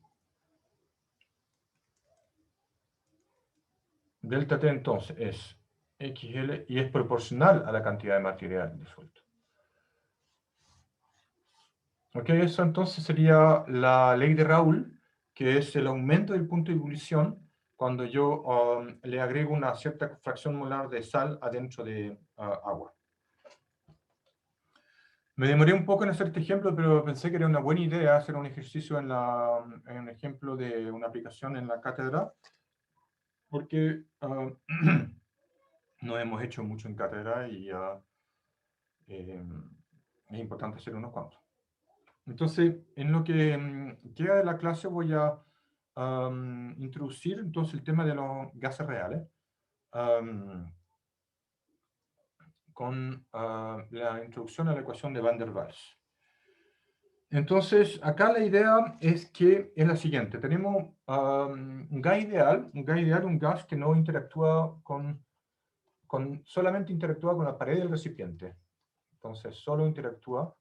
Delta T entonces es XL y es proporcional a la cantidad de material disuelto. Ok, eso entonces sería la ley de Raoult, que es el aumento del punto de ebullición cuando yo le agrego una cierta fracción molar de sal adentro de agua. Me demoré un poco en hacer este ejemplo, pero pensé que era una buena idea hacer un ejercicio en un ejemplo de una aplicación en la cátedra, porque no hemos hecho mucho en cátedra y es importante hacer unos cuantos. Entonces, en lo que queda de la clase voy a introducir entonces el tema de los gases reales con la introducción a la ecuación de Van der Waals. Entonces, acá la idea es que es la siguiente. Tenemos un gas ideal, un gas que no interactúa solamente interactúa con la pared del recipiente. Entonces, solo interactúa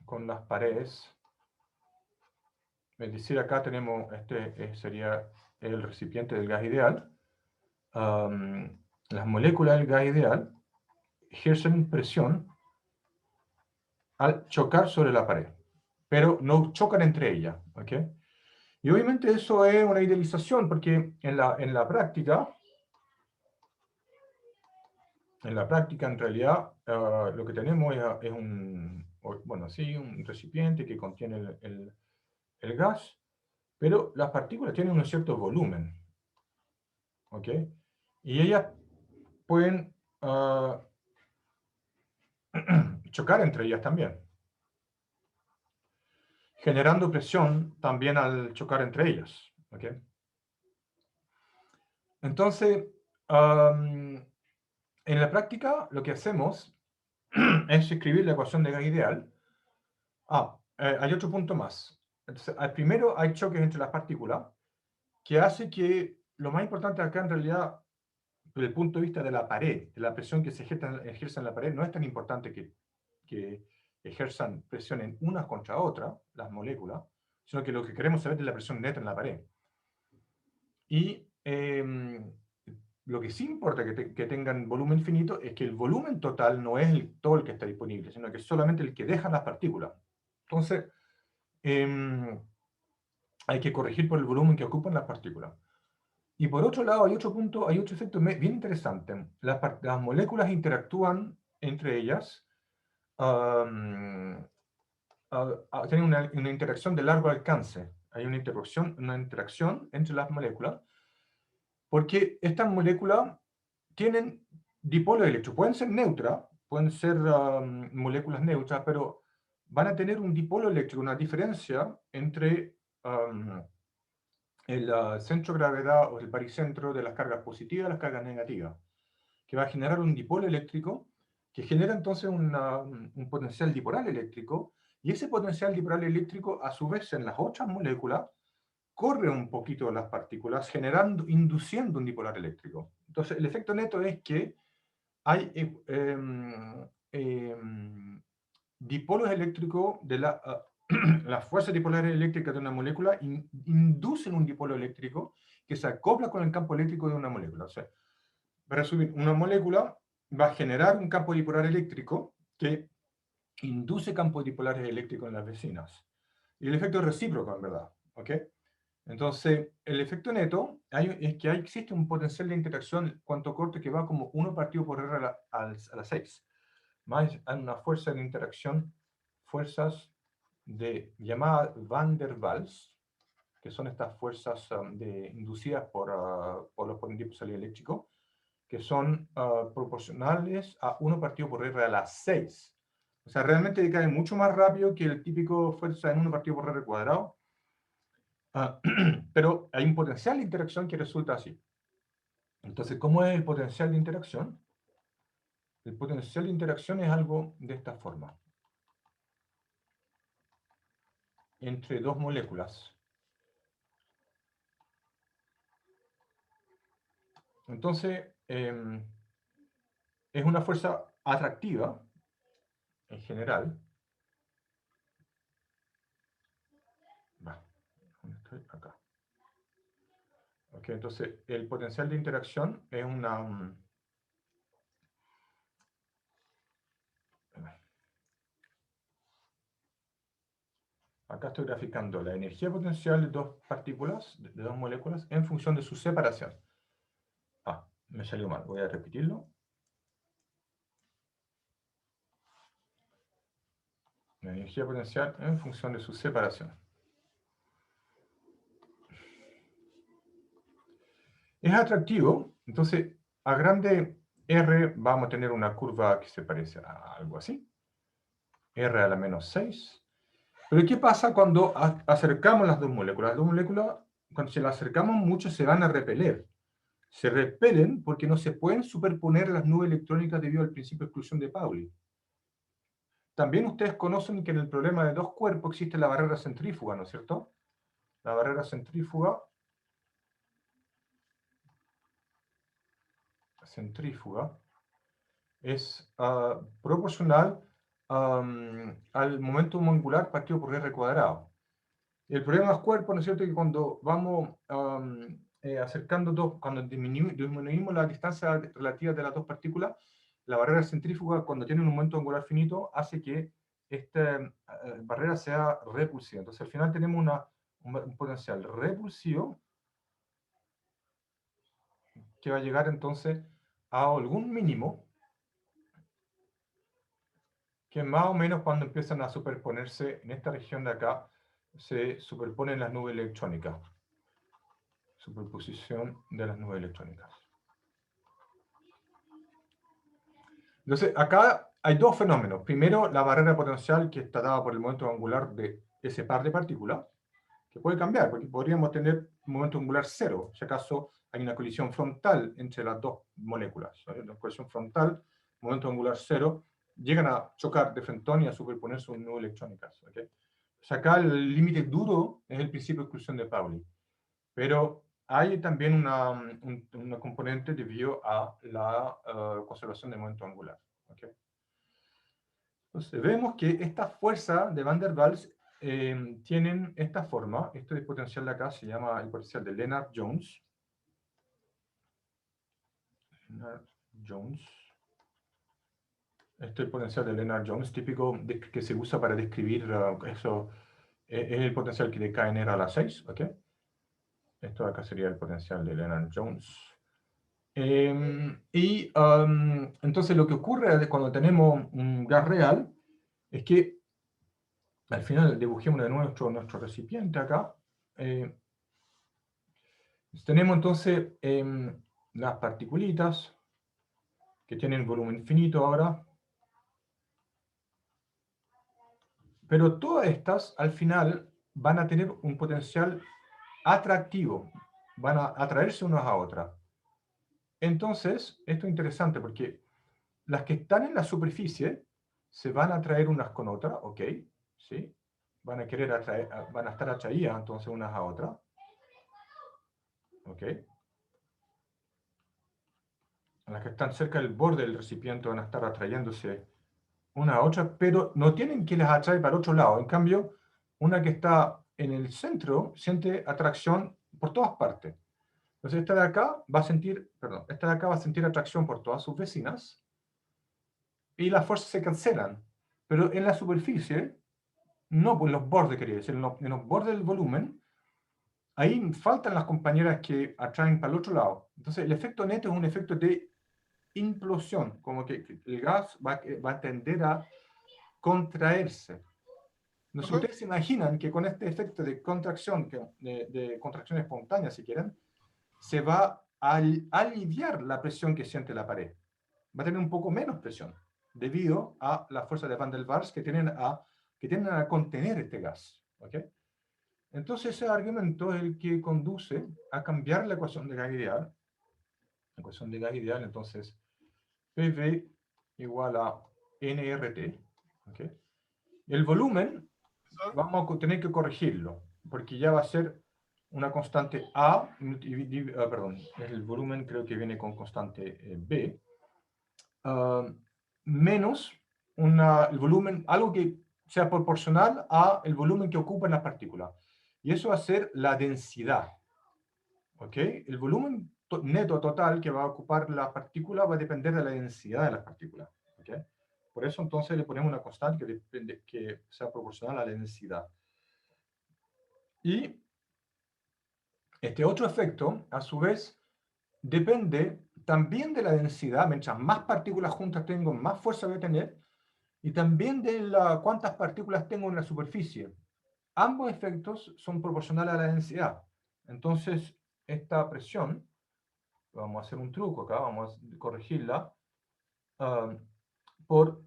con las paredes. Es decir, acá tenemos, sería el recipiente del gas ideal. Las moléculas del gas ideal ejercen presión al chocar sobre la pared, pero no chocan entre ellas. ¿Okay? Y obviamente eso es una idealización, porque en la práctica, en realidad, lo que tenemos es un recipiente que contiene el gas, pero las partículas tienen un cierto volumen. ¿Ok? Y ellas pueden chocar entre ellas también, generando presión también al chocar entre ellas. ¿Ok? Entonces, en la práctica, lo que hacemos es escribir la ecuación de gas ideal. Hay otro punto más. Entonces, primero hay choques entre las partículas, que hace que lo más importante acá en realidad, desde el punto de vista de la pared, de la presión que se ejerce en la pared, no es tan importante que ejerzan presión en unas contra otras, las moléculas, sino que lo que queremos saber es la presión neta en la pared. Y lo que sí importa que tengan volumen finito es que el volumen total no es todo el que está disponible, sino que es solamente el que dejan las partículas. Entonces, hay que corregir por el volumen que ocupan las partículas. Y por otro lado, hay otro punto, hay otro efecto bien interesante. Las moléculas interactúan entre ellas, tienen una interacción de largo alcance. Hay una interacción entre las moléculas, porque estas moléculas tienen dipolos eléctricos. Pueden ser neutras, pueden ser moléculas neutras, pero van a tener un dipolo eléctrico, una diferencia entre el centro de gravedad o el baricentro de las cargas positivas y las cargas negativas, que va a generar un dipolo eléctrico que genera entonces un potencial dipolar eléctrico, y ese potencial dipolar eléctrico a su vez en las otras moléculas corre un poquito las partículas, induciendo un dipolar eléctrico. Entonces el efecto neto es que hay dipolos eléctricos de las fuerzas dipolares eléctricas de una molécula inducen un dipolo eléctrico que se acopla con el campo eléctrico de una molécula. O sea, para resumir, una molécula va a generar un campo dipolar eléctrico que induce campos dipolares eléctricos en las vecinas. Y el efecto es recíproco, en verdad. ¿Ok? Entonces, el efecto neto es que existe un potencial de interacción cuanto corto que va como 1 partido por R a la 6. Más una fuerza de interacción, fuerzas de llamada Van der Waals, que son estas fuerzas inducidas por los potentiales eléctricos, que son proporcionales a 1 partido por R a la 6. O sea, realmente decae mucho más rápido que el típico fuerza en 1 partido por R cuadrado. Pero hay un potencial de interacción que resulta así. Entonces, ¿cómo es el potencial de interacción? El potencial de interacción es algo de esta forma. Entre dos moléculas. Entonces, es una fuerza atractiva, en general. ¿Dónde estoy? Acá. Ok, entonces, el potencial de interacción es una... Acá estoy graficando la energía potencial de dos partículas, de dos moléculas, en función de su separación. Me salió mal, voy a repetirlo. La energía potencial en función de su separación. Es atractivo, entonces a grande R vamos a tener una curva que se parece a algo así. R a la menos 6. Pero ¿qué pasa cuando acercamos las dos moléculas? Las dos moléculas, cuando se las acercamos mucho, se van a repeler. Se repelen porque no se pueden superponer las nubes electrónicas debido al principio de exclusión de Pauli. También ustedes conocen que en el problema de dos cuerpos existe la barrera centrífuga, ¿no es cierto? La barrera centrífuga es proporcional al momento angular partido por R cuadrado. El problema de los cuerpos, ¿no es cierto?, que cuando vamos acercando dos, cuando disminuimos la distancia relativa de las dos partículas, la barrera centrífuga, cuando tiene un momento angular finito, hace que esta barrera sea repulsiva. Entonces, al final tenemos un potencial repulsivo que va a llegar entonces a algún mínimo, que más o menos cuando empiezan a superponerse en esta región de acá, se superponen las nubes electrónicas. Superposición de las nubes electrónicas. Entonces, acá hay dos fenómenos. Primero, la barrera potencial que está dada por el momento angular de ese par de partículas, que puede cambiar, porque podríamos tener un momento angular cero, si acaso hay una colisión frontal entre las dos moléculas. Una colisión frontal, momento angular cero, llegan a chocar de frentón y a superponer sus nubes electrónicas. ¿Okay? O sea, acá el límite duro es el principio de exclusión de Pauli. Pero hay también una componente debido a la conservación del momento angular. ¿Okay? Entonces, vemos que estas fuerzas de Van der Waals tienen esta forma. Este potencial de acá se llama el potencial de Lennard-Jones. Este es el potencial de Lennard-Jones, típico que se usa para describir eso. Es el potencial que decae en R a la 6. ¿Okay? Esto de acá sería el potencial de Lennard-Jones. Entonces lo que ocurre cuando tenemos un gas real es que al final dibujemos de nuevo nuestro recipiente acá. Tenemos entonces las particulitas que tienen volumen finito ahora. Pero todas estas al final van a tener un potencial atractivo. Van a atraerse unas a otras. Entonces, esto es interesante porque las que están en la superficie se van a atraer unas con otras, ¿ok? ¿Sí? Van a querer atraer, van a estar atraídas entonces unas a otras. ¿Ok? Las que están cerca del borde del recipiente van a estar atrayéndose una a otra, pero no tienen que las atraer para el otro lado. En cambio, una que está en el centro siente atracción por todas partes. Entonces esta de acá va a sentir, esta de acá va a sentir atracción por todas sus vecinas y las fuerzas se cancelan. Pero en la superficie, no, pues en los bordes, quería decir, en los bordes del volumen, ahí faltan las compañeras que atraen para el otro lado. Entonces el efecto neto es un efecto de implosión, como que el gas va a tender a contraerse. Entonces, ustedes se imaginan que con este efecto de contracción, de contracción espontánea, si quieren, se va a aliviar la presión que siente la pared. Va a tener un poco menos presión, debido a la fuerza de Van der Waals que tienen a contener este gas. ¿Okay? Entonces, ese argumento es el que conduce a cambiar la ecuación de gas ideal. La ecuación de gas ideal, entonces, PV igual a nRT. ¿Okay? El volumen vamos a tener que corregirlo, porque ya va a ser una constante A, perdón, el volumen creo que viene con constante B, menos el volumen, algo que sea proporcional a el volumen que ocupan las partículas. Y eso va a ser la densidad. ¿Ok? El volumen neto total que va a ocupar la partícula va a depender de la densidad de las partículas. ¿Ok? Por eso entonces le ponemos una constante que sea proporcional a la densidad. Y este otro efecto, a su vez, depende también de la densidad. Mientras más partículas juntas tengo, más fuerza voy a tener. Y también de cuántas partículas tengo en la superficie. Ambos efectos son proporcionales a la densidad. Entonces, esta presión, vamos a hacer un truco acá, vamos a corregirla por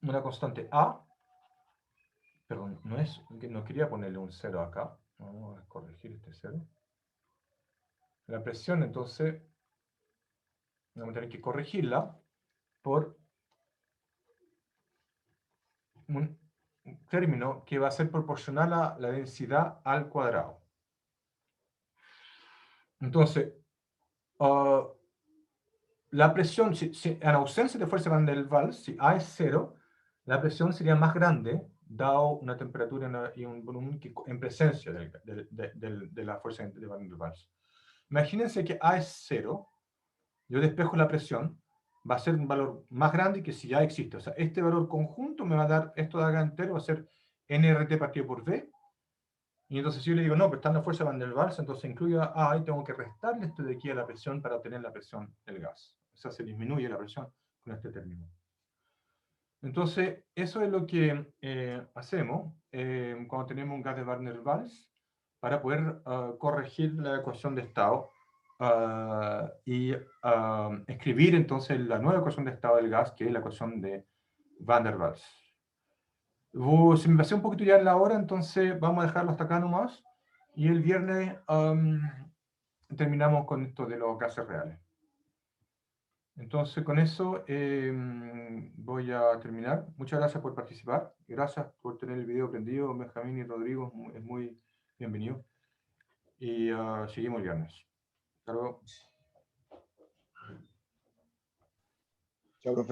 una constante A. Perdón, no quería ponerle un 0 acá. Vamos a corregir este 0. La presión, entonces, vamos a tener que corregirla por un término que va a ser proporcional a la densidad al cuadrado. Entonces, la presión, en ausencia de fuerza Van der Waals, si A es 0, la presión sería más grande, dado una temperatura y un volumen en presencia de la fuerza de Van der Waals. Imagínense que A es 0, yo despejo la presión, va a ser un valor más grande que si ya existe. O sea, este valor conjunto me va a dar, esto de acá entero va a ser nRT partido por V. Y entonces si yo le digo, no, pero está en la fuerza Van der Waals, entonces incluyo A y tengo que restarle esto de aquí a la presión para obtener la presión del gas. O sea, se disminuye la presión con este término. Entonces, eso es lo que hacemos cuando tenemos un gas de Van der Waals para poder corregir la ecuación de estado y escribir entonces la nueva ecuación de estado del gas, que es la ecuación de Van der Waals. Se me pasé un poquito ya en la hora, entonces vamos a dejarlo hasta acá nomás. Y el viernes terminamos con esto de los gases reales. Entonces, con eso voy a terminar. Muchas gracias por participar. Gracias por tener el video prendido, Benjamín y Rodrigo. Es muy bienvenido. Y seguimos el viernes. Hasta luego. Chao, profe.